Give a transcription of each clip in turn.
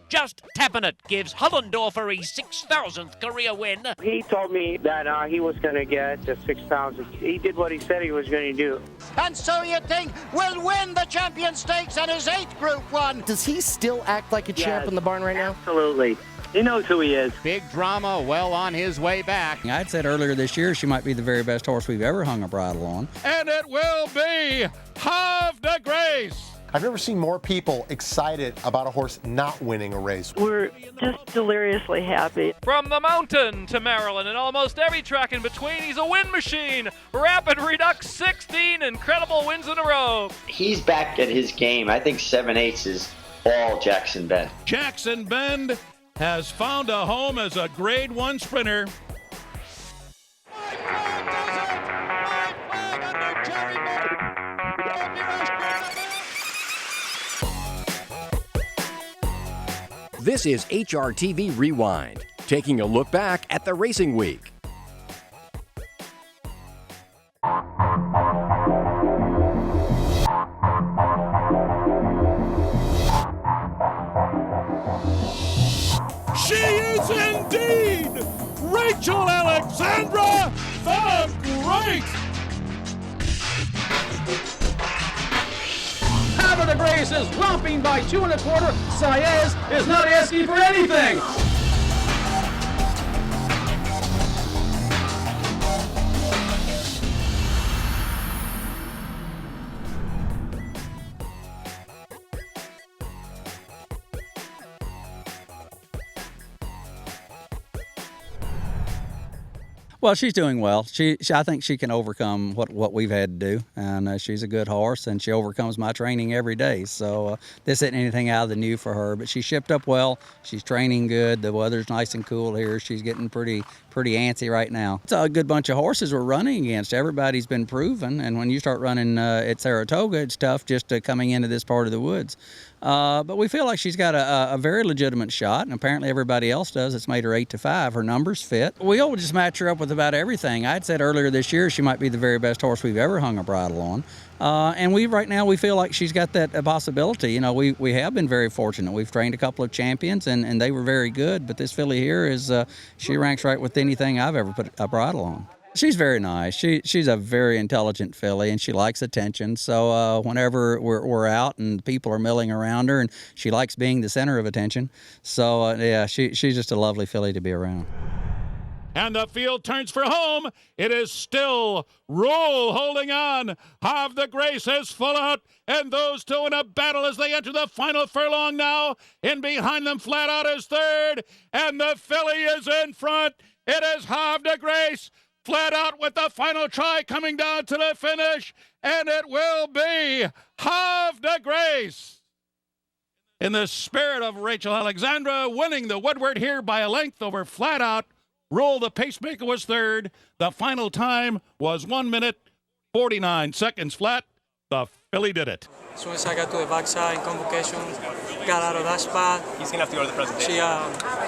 Just tapping it gives Hullendorfer his 6,000th career win. He told me that he was going to get the 6,000. He did what he said he was going to do. And so you think will win the Champion Stakes and his 8th Group 1. Does he still act like a champ in the barn right now? Absolutely. He knows who he is. Big drama, well on his way back. I'd said earlier this year she might be the very best horse we've ever hung a bridle on. And it will be Have de Grace. I've never seen more people excited about a horse not winning a race. We're just deliriously happy. From the mountain to Maryland and almost every track in between, he's a win machine. Rapid Redux, 16 incredible wins in a row. He's back at his game. I think 7/8 is all Jackson Bend. Jackson Bend has found a home as a Grade 1 sprinter. This is HRTV Rewind, taking a look back at the racing week. She is indeed Rachel Alexandra the Great. Have de Grace is romping by 2 1/4. Saez is not asking for anything. Well, she's doing well. I think she can overcome what we've had to do, and she's a good horse, and she overcomes my training every day. So this isn't anything out of the new for her, but she shipped up well. She's training good. The weather's nice and cool here. She's getting pretty antsy right now. It's a good bunch of horses we're running against. Everybody's been proven, and when you start running at Saratoga, it's tough just coming into this part of the woods. But we feel like she's got a very legitimate shot, and apparently everybody else does. It's made her 8-5. Her numbers fit. We all just match her up with about everything. I'd said earlier this year she might be the very best horse we've ever hung a bridle on. And right now we feel like she's got that possibility. You know, we have been very fortunate. We've trained a couple of champions, and they were very good. But this filly here she ranks right with anything I've ever put a bridle on. She's very nice. She's a very intelligent filly, and she likes attention. So whenever we're out and people are milling around her, and she likes being the center of attention. So yeah, she's just a lovely filly to be around. And the field turns for home. It is still Roll holding on. Have de Grace is full out, and those two in a battle as they enter the final furlong now. In behind them, flat out is third, and the filly is in front. It is Have de Grace. Flat out with the final try coming down to the finish, and it will be Have de Grace. In the spirit of Rachel Alexandra, winning the Woodward here by a length over Flat Out. Roll the pacemaker was third. The final time was 1 minute, 49 seconds flat. The filly did it. As soon as I got to the backside in convocation, got out of that spot. He's going to have to go to the presentation.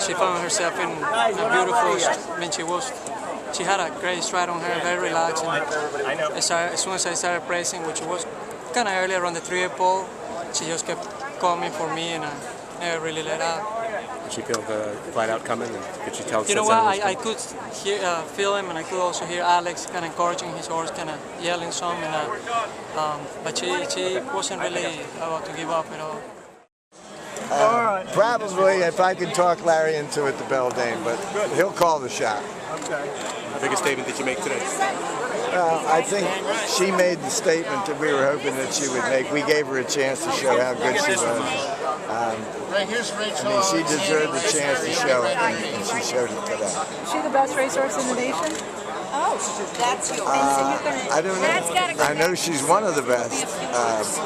She found herself in a beautiful, I mean, she had a great stride on her, very relaxed. I know. As soon as I started pressing, which was kind of early around the 3-8 pole, she just kept coming for me, and I never really let out. Did she feel the Flat Out coming? And could she tell? You know what? I could feel him, and I could also hear Alex kind of encouraging his horse, kind of yelling some, but she wasn't really about to give up at all. Probably, if I can talk Larry into it, the Beldame, but he'll call the shot. Okay. The biggest statement did you make today? I think she made the statement that we were hoping that she would make. We gave her a chance to show how good she was. I mean, she deserved the chance to show it, and she showed it today. Is she the best racehorse in the nation? Oh, that's yours. I don't know. I know she's one of the best,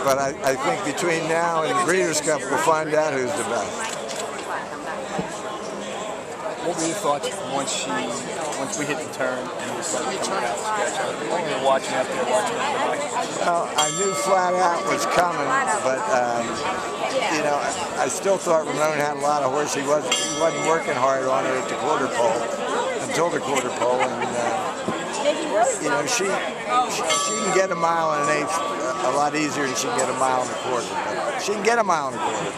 but I think between now and the Breeders' Cup, we'll find out who's the best. What were your thoughts once we hit the turn and it was like coming out of the stretch? What were you watching out there? Well, I knew Flat Out was coming, but you know, I still thought Ramon had a lot of horse. He wasn't working hard on her at the quarter pole until the quarter pole, and you know, she can get a mile and an eighth a lot easier than she can get a mile and a quarter. But she can get a mile and a quarter.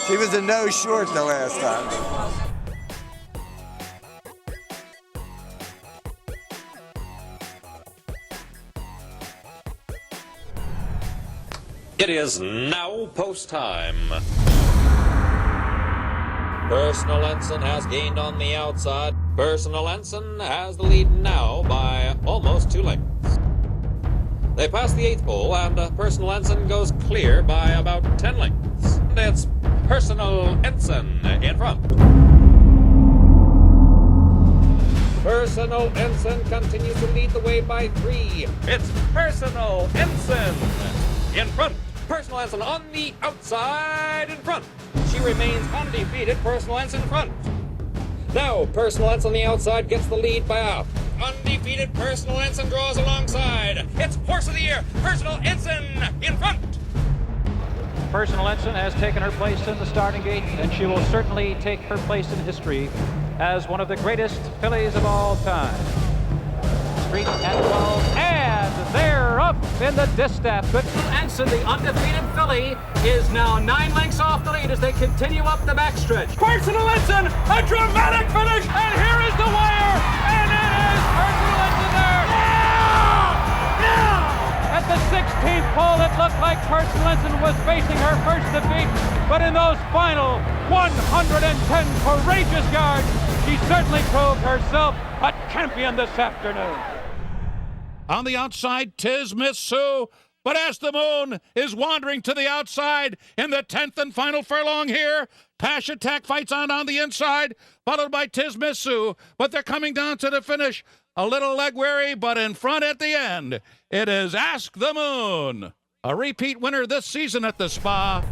She was a no short the last time. It is now post time. Personal Ensign has gained on the outside. Personal Ensign has the lead now by almost 2 lengths. They pass the 8th pole, and Personal Ensign goes clear by about 10 lengths. It's Personal Ensign in front. Personal Ensign continues to lead the way by 3. It's Personal Ensign in front. Personal Ensign on the outside in front. She remains undefeated. Personal Ensign in front. Now, Personal Ensign on the outside gets the lead by half. Undefeated Personal Ensign draws alongside. It's Horse of the Year, Personal Ensign in front. Personal Ensign has taken her place in the starting gate, and she will certainly take her place in history as one of the greatest fillies of all time. Street at 12, and they're up in the distaff. But Ensign, the undefeated filly, is now 9 lengths off the lead as they continue up the backstretch. Personal Ensign, a dramatic finish, and here is the wire, and it is Personal Ensign there. Yeah! At the 16th pole, it looked like Personal Ensign was facing her first defeat, but in those final 110 courageous yards, she certainly proved herself a champion this afternoon. On the outside, 'tis Miss Sue, but As the Moon is wandering to the outside in the 10th and final furlong here. Pash Attack fights on the inside, followed by 'tis Miss Sue, but they're coming down to the finish. A little leg weary, but in front at the end, it is Ask the Moon, a repeat winner this season at the Spa.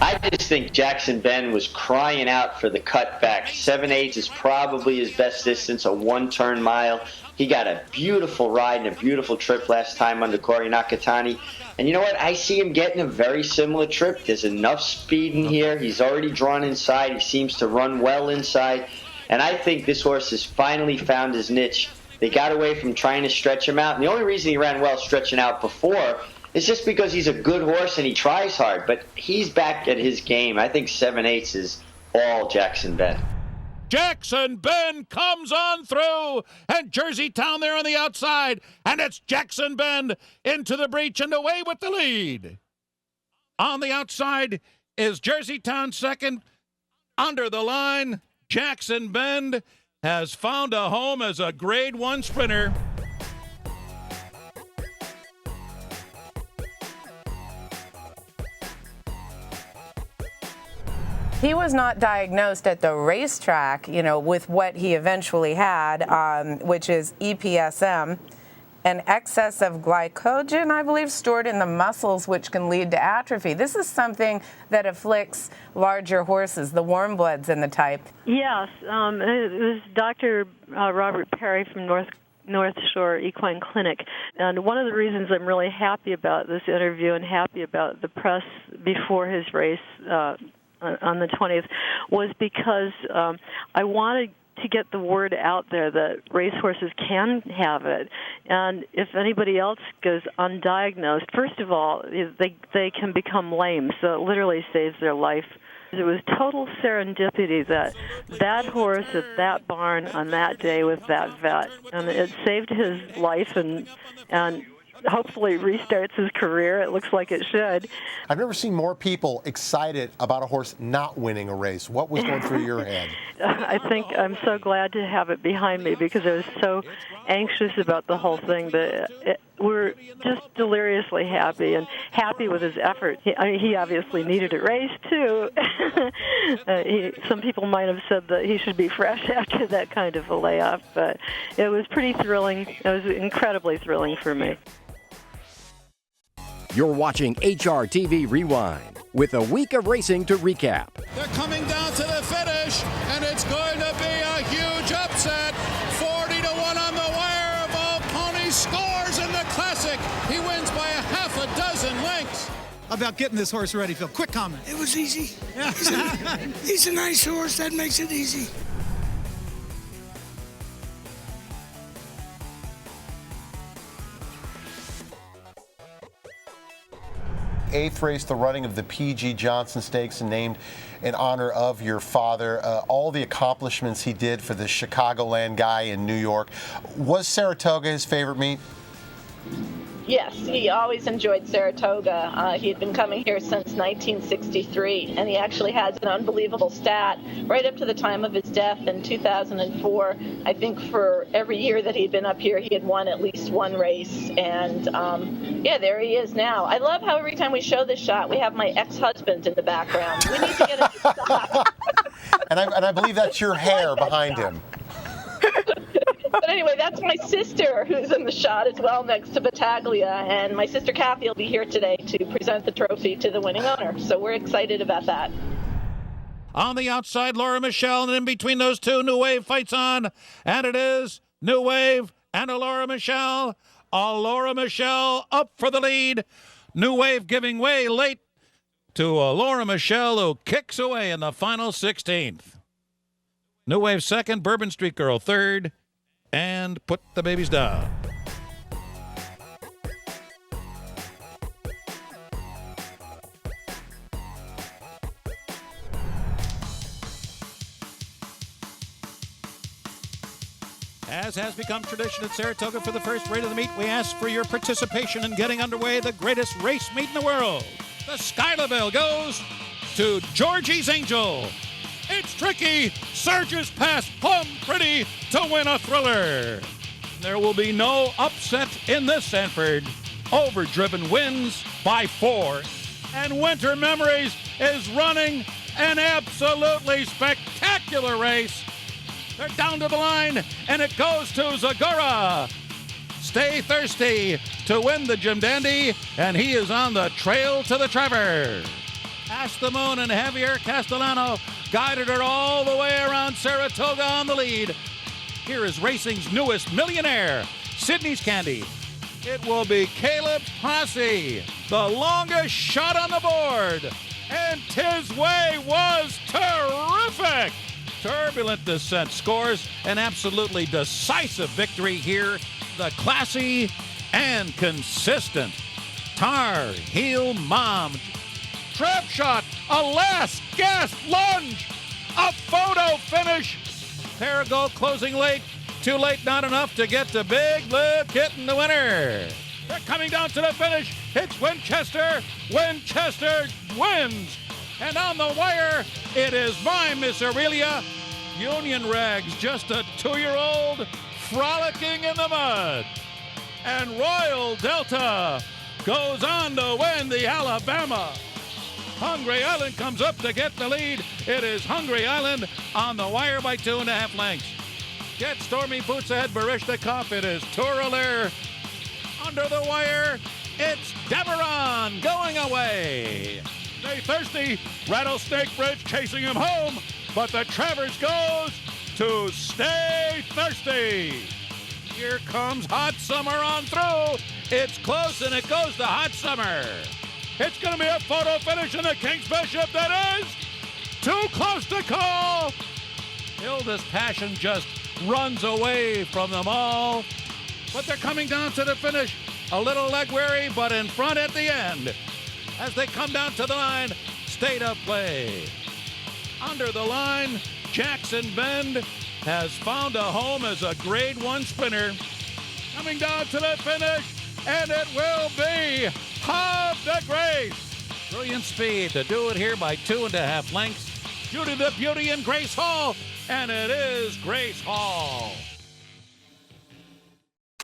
I just think Jackson Ben was crying out for the cutback. 7/8 is probably his best distance, a 1-turn mile. He got a beautiful ride and a beautiful trip last time under Corey Nakatani. And you know what? I see him getting a very similar trip. There's enough speed in here. He's already drawn inside. He seems to run well inside. And I think this horse has finally found his niche. They got away from trying to stretch him out. And the only reason he ran well stretching out before is just because he's a good horse and he tries hard. But he's back at his game. I think 7/8 is all Jackson Ben. Jackson Ben comes on through, and Jersey Town there on the outside, and it's Jackson Ben into the breach and away with the lead. On the outside is Jersey Town second. Under the line, Jackson Ben has found a home as a Grade 1 sprinter. He was not diagnosed at the racetrack, with what he eventually had, which is EPSM, an excess of glycogen, I believe, stored in the muscles, which can lead to atrophy. This is something that afflicts larger horses, the warm bloods and the type. Yes, it was Dr. Robert Perry from North Shore Equine Clinic. And one of the reasons I'm really happy about this interview and happy about the press before his race on the 20th was because I wanted to get the word out there that racehorses can have it. And if anybody else goes undiagnosed, first of all, they can become lame, so it literally saves their life. It was total serendipity that horse at that barn on that day with that vet, and it saved his life and hopefully restarts his career. It looks like it should. I've never seen more people excited about a horse not winning a race. What was going through your head? I think I'm so glad to have it behind me because I was so anxious about the whole thing. But we're just deliriously happy and happy with his effort. He obviously needed a race, too. Some people might have said that he should be fresh after that kind of a layoff, but it was pretty thrilling. It was incredibly thrilling for me. You're watching HRTV Rewind with a week of racing to recap. They're coming down to the finish, and it's going to be a huge upset. 40-1 on the wire. Of all ponies scores in the Classic. He wins by a half a dozen lengths. About getting this horse ready, Phil. Quick comment. It was easy. He's a nice horse. That makes it easy. 8th race, the running of the P.G. Johnson Stakes, and named in honor of your father. All the accomplishments he did for the Chicagoland guy in New York. Was Saratoga his favorite meet? Yes, he always enjoyed Saratoga. He had been coming here since 1963, and he actually has an unbelievable stat right up to the time of his death in 2004. I think for every year that he'd been up here, he had won at least one race. And, yeah, there he is now. I love how every time we show this shot, we have my ex-husband in the background. We need to get a stop. And I believe that's your hair behind him. But anyway, that's my sister who's in the shot as well next to Battaglia. And my sister Kathy will be here today to present the trophy to the winning owner. So we're excited about that. On the outside, Laura Michelle, and in between those two, New Wave fights on. And it is New Wave and a Laura Michelle. A Laura Michelle up for the lead. New Wave giving way late to a Laura Michelle who kicks away in the final 16th. New Wave second, Bourbon Street Girl third. And put the babies down. As has become tradition at Saratoga for the first race of the meet, we ask for your participation in getting underway the greatest race meet in the world. The Skylar Bell goes to Georgie's Angel. It's tricky, surges past Plum Pretty to win a thriller. There will be no upset in this Sanford. Overdriven wins by 4. And Winter Memories is running an absolutely spectacular race. They're down to the line, and it goes to Zagora. Stay Thirsty to win the Jim Dandy, and he is on the trail to the Trevor. Past the Moon and Javier Castellano guided her all the way around Saratoga on the lead. Here is racing's newest millionaire, Sydney's Candy. It will be Caleb Posse, the longest shot on the board. And his way was terrific. Turbulent descent scores an absolutely decisive victory here. The classy and consistent Tar Heel Mom. Trap shot, a last gasp lunge, a photo finish. Parago closing late, too late, not enough to get to Big Blue Kitten, the winner. They're coming down to the finish. It's Winchester. Winchester wins. And on the wire, it is my Miss Aurelia. Union Rags, just a 2-year-old, frolicking in the mud. And Royal Delta goes on to win the Alabama. Hungry Island comes up to get the lead. It is Hungry Island on the wire by 2.5 lengths. Get Stormy Boots ahead, Barishnikov. It is Touralaire. Under the wire, it's Deveron going away. Stay Thirsty, Rattlesnake Bridge chasing him home, but the Travers goes to Stay Thirsty. Here comes Hot Summer on through. It's close, and it goes to Hot Summer. It's going to be a photo finish in the King's Bishop that is too close to call. Hilda's Passion just runs away from them all. But they're coming down to the finish. A little leg weary, but in front at the end. As they come down to the line, State of Play. Under the line, Jackson Bend has found a home as a Grade 1 spinner. Coming down to the finish, and it will be Hob the Grace. Brilliant speed to do it here by 2.5 lengths. Judy the Beauty and Grace Hall, and it is Grace Hall.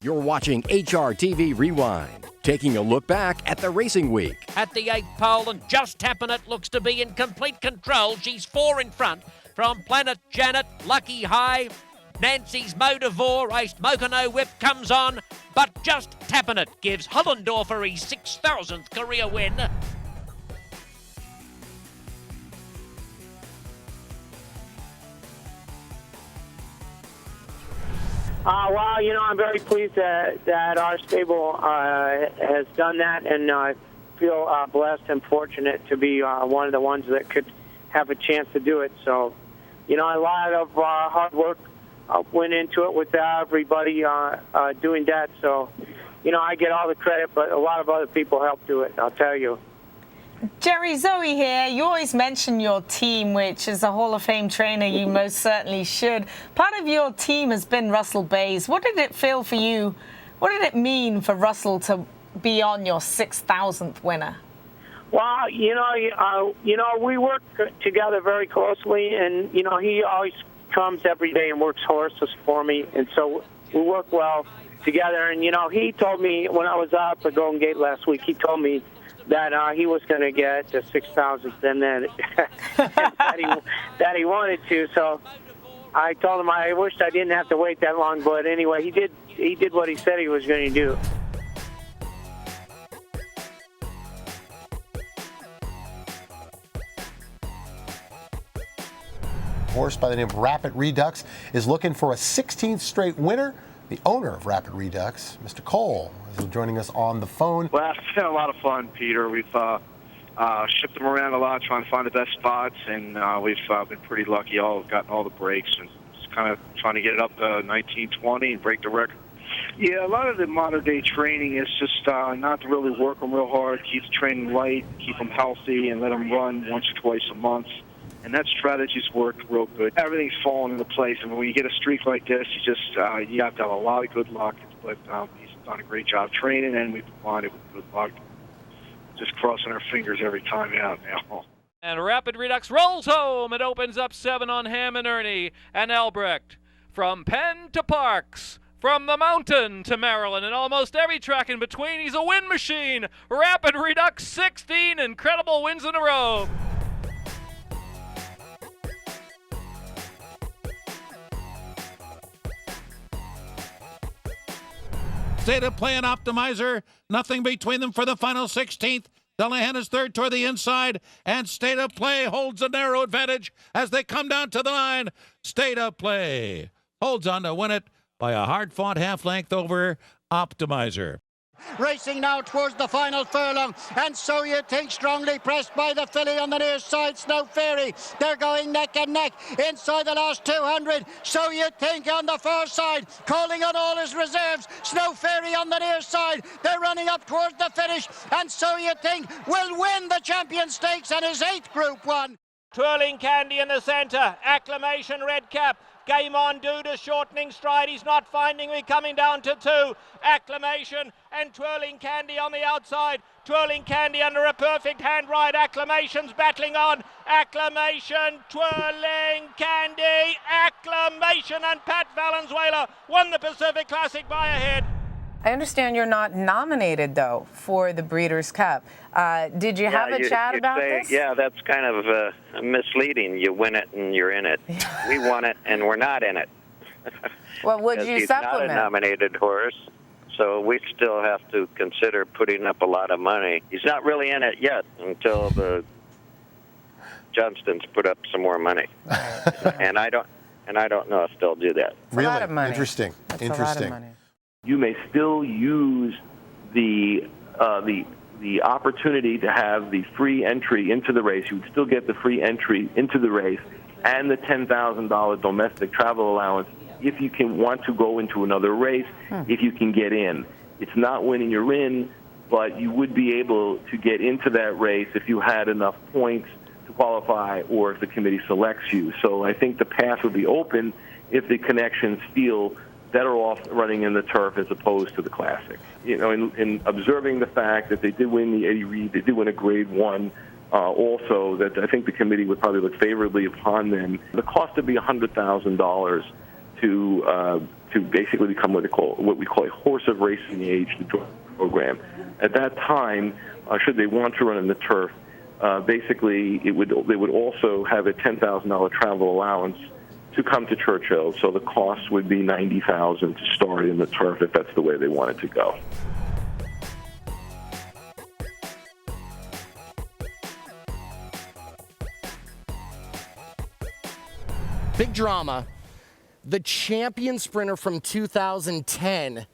You're watching HRTV Rewind, taking a look back at the racing week. At the 8th pole, and just tapping it, looks to be in complete control. She's 4 in front from Planet Janet, Lucky High. Nancy's Modivore, Ace Mokono Whip comes on, but just tapping it gives Hollendorfer his 6,000th career win. Well, you know, I'm very pleased that our stable has done that, and I feel blessed and fortunate to be one of the ones that could have a chance to do it. So, you know, a lot of hard work went into it with everybody doing that. So, you know, I get all the credit, but a lot of other people helped do it, I'll tell you. Jerry, Zoe here. You always mention your team, which is a Hall of Fame trainer. You most certainly should. Part of your team has been Russell Bays. What did it feel for you? What did it mean for Russell to be on your 6,000th winner? Well, we work together very closely, and he always comes every day and works horses for me, and so we work well together. And he told me when I was out at Golden Gate last week, he told me that he was going to get the 6,000th, and then that he wanted to. So I told him I wished I didn't have to wait that long. But anyway, he did what he said he was going to do. Horse by the name of Rapid Redux is looking for a 16th straight winner. The owner of Rapid Redux, Mr. Cole, is joining us on the phone. Well, it's been a lot of fun, Peter. We've shipped them around a lot, trying to find the best spots, and we've been pretty lucky. Gotten all the breaks, and just kind of trying to get it up to 1920 and break the record. Yeah, a lot of the modern day training is just not to really work them real hard, keep the training light, keep them healthy, and let them run once or twice a month. And that strategy's worked real good. Everything's fallen into place. And when you get a streak like this, you have to have a lot of good luck. But he's done a great job training, and we've combined with good luck. Just crossing our fingers every time out now. And Rapid Redux rolls home. It opens up 7 on Ham and Ernie and Albrecht. From Penn to Parks, from the mountain to Maryland, and almost every track in between, he's a win machine. Rapid Redux, 16 incredible wins in a row. State of Play and Optimizer, nothing between them for the final 16th. Delahan is third toward the inside, and State of Play holds a narrow advantage as they come down to the line. State of Play holds on to win it by a hard-fought half-length over Optimizer. Racing now towards the final furlong, and So You Think strongly pressed by the filly on the near side, Snow Fairy. They're going neck and neck inside the last 200. So You Think on the far side, calling on all his reserves. Snow Fairy on the near side. They're running up towards the finish, and So You Think will win the Champion Stakes and his 8th Group 1. Twirling Candy in the centre. Acclamation Red Cap. Game on Duda, shortening stride. He's not finding me, coming down to 2. Acclamation and Twirling Candy on the outside. Twirling Candy under a perfect hand ride. Acclamation's battling on. Acclamation, Twirling Candy, Acclamation, and Pat Valenzuela won the Pacific Classic by a head. I understand you're not nominated, though, for the Breeders' Cup. Did you have a chat about this? Yeah, that's kind of misleading. You win it and you're in it. We won it and we're not in it. Well, would you supplement? He's not a nominated horse, so we still have to consider putting up a lot of money. He's not really in it yet until the Johnstons put up some more money. and I don't know if they'll do that. Really? A lot of money. Interesting. That's a lot of money. You may still use the opportunity to have the free entry into the race. You would still get the free entry into the race and the $10,000 domestic travel allowance if you want to go into another race, if you can get in. It's not winning you're in, but you would be able to get into that race if you had enough points to qualify or if the committee selects you. So I think the path would be open if the connections feel better off running in the turf as opposed to the Classic. In observing the fact that they did win the Eddie Reed, they did win a Grade 1, also that I think the committee would probably look favorably upon them. The cost would be $100,000 to basically become what we call a horse of racing age, the joint program. At that time, should they want to run in the turf, basically they would also have a $10,000 travel allowance to come to Churchill, so the cost would be $90,000 to start in the turf if that's the way they wanted to go. Big drama. The champion sprinter from 2010.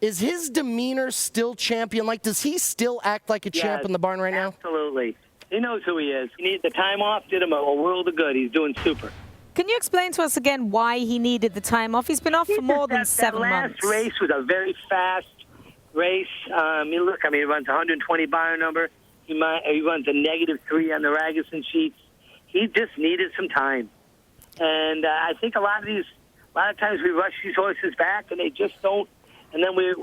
Is his demeanor still champion-like? Does he still act like a champ in the barn right now? Absolutely. He knows who he is. He needed the time off, did him a world of good. He's doing super. Can you explain to us again why he needed the time off? He's been off for more than 7 months. That last race was a very fast race. He runs 120 barn number. He runs a -3 on the Ragusan sheets. He just needed some time. And I think a lot of times we rush these horses back, and they just don't. And then we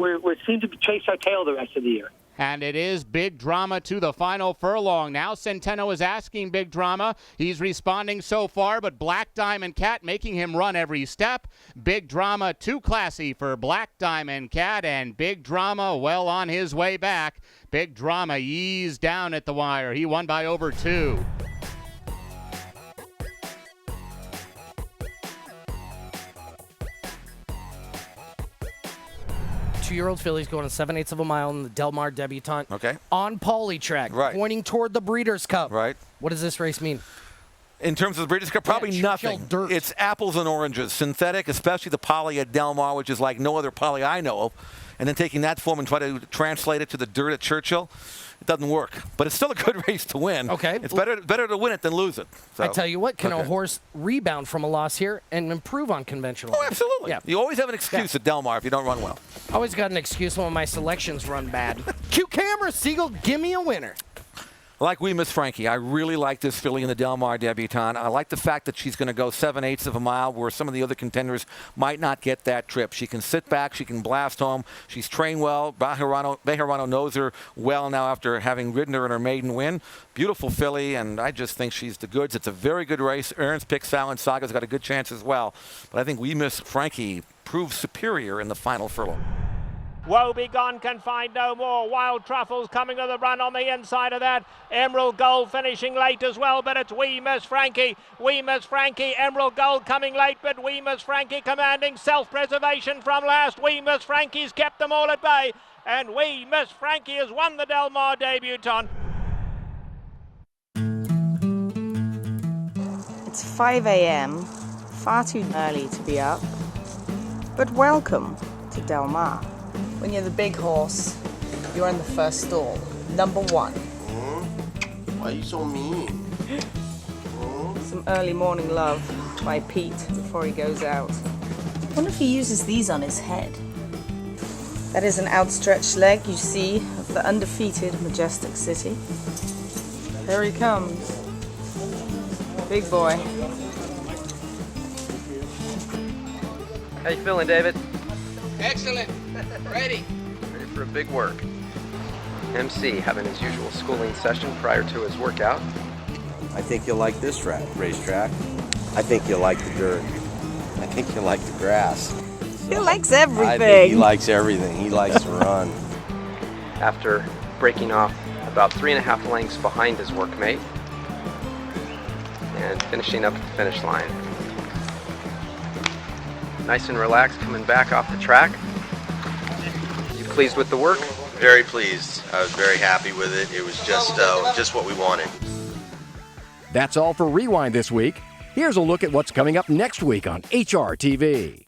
seem to chase our tail the rest of the year. And it is Big Drama to the final furlong. Now Centeno is asking Big Drama. He's responding so far, but Black Diamond Cat making him run every step. Big Drama too classy for Black Diamond Cat, and Big Drama well on his way back. Big Drama eased down at the wire. He won by over 2. Two-year-old fillies going 7/8 of a mile in the Del Mar Debutante. Okay. On Pauly track, Right. pointing toward the Breeders' Cup. Right. What does this race mean? In terms of the Breeders' Cup, probably nothing. It's apples and oranges. Synthetic, especially the poly at Del Mar, which is like no other poly I know of. And then taking that form and try to translate it to the dirt at Churchill, it doesn't work. But it's still a good race to win. Okay. It's better to win it than lose it. So, I tell you what, can a okay. horse rebound from a loss here and improve on conventional? Oh, absolutely. Yeah. You always have an excuse at Del Mar if you don't run well. Always got an excuse when my selections run bad. Cue camera, Siegel, give me a winner. Like we miss Frankie. I really like this filly in the Del Mar Debutante. I like the fact that she's going to go 7/8 of a mile where some of the other contenders might not get that trip. She can sit back. She can blast home. She's trained well. Bejarano knows her well now after having ridden her in her maiden win. Beautiful filly, and I just think she's the goods. It's a very good race. Aaron's pick, Silent Saga's got a good chance as well. But I think we miss Frankie proved superior in the final furlong. Woe Begone can find no more. Wild Truffles coming to the run on the inside of that. Emerald Gold finishing late as well, but it's We Miss Frankie. We Miss Frankie. Emerald Gold coming late, but We Miss Frankie commanding self-preservation from last. We Miss Frankie's kept them all at bay, and We Miss Frankie has won the Del Mar Debutante. It's 5 a.m., far too early to be up, but welcome to Del Mar. When you're the big horse, you're in the first stall, number 1. Why are you so mean? Some early morning love by Pete before he goes out. I wonder if he uses these on his head. That is an outstretched leg, you see, of the undefeated Majestic City. Here he comes. Big boy. How you feeling, David? Excellent. Ready. Ready for a big work. MC having his usual schooling session prior to his workout. I think you'll like this racetrack. I think you'll like the dirt. I think you'll like the grass. He likes everything. I think he likes everything. He likes to run. After breaking off about 3.5 lengths behind his workmate and finishing up at the finish line. Nice and relaxed coming back off the track. You pleased with the work? Very pleased. I was very happy with it. It was just what we wanted. That's all for Rewind this week. Here's a look at what's coming up next week on HRTV.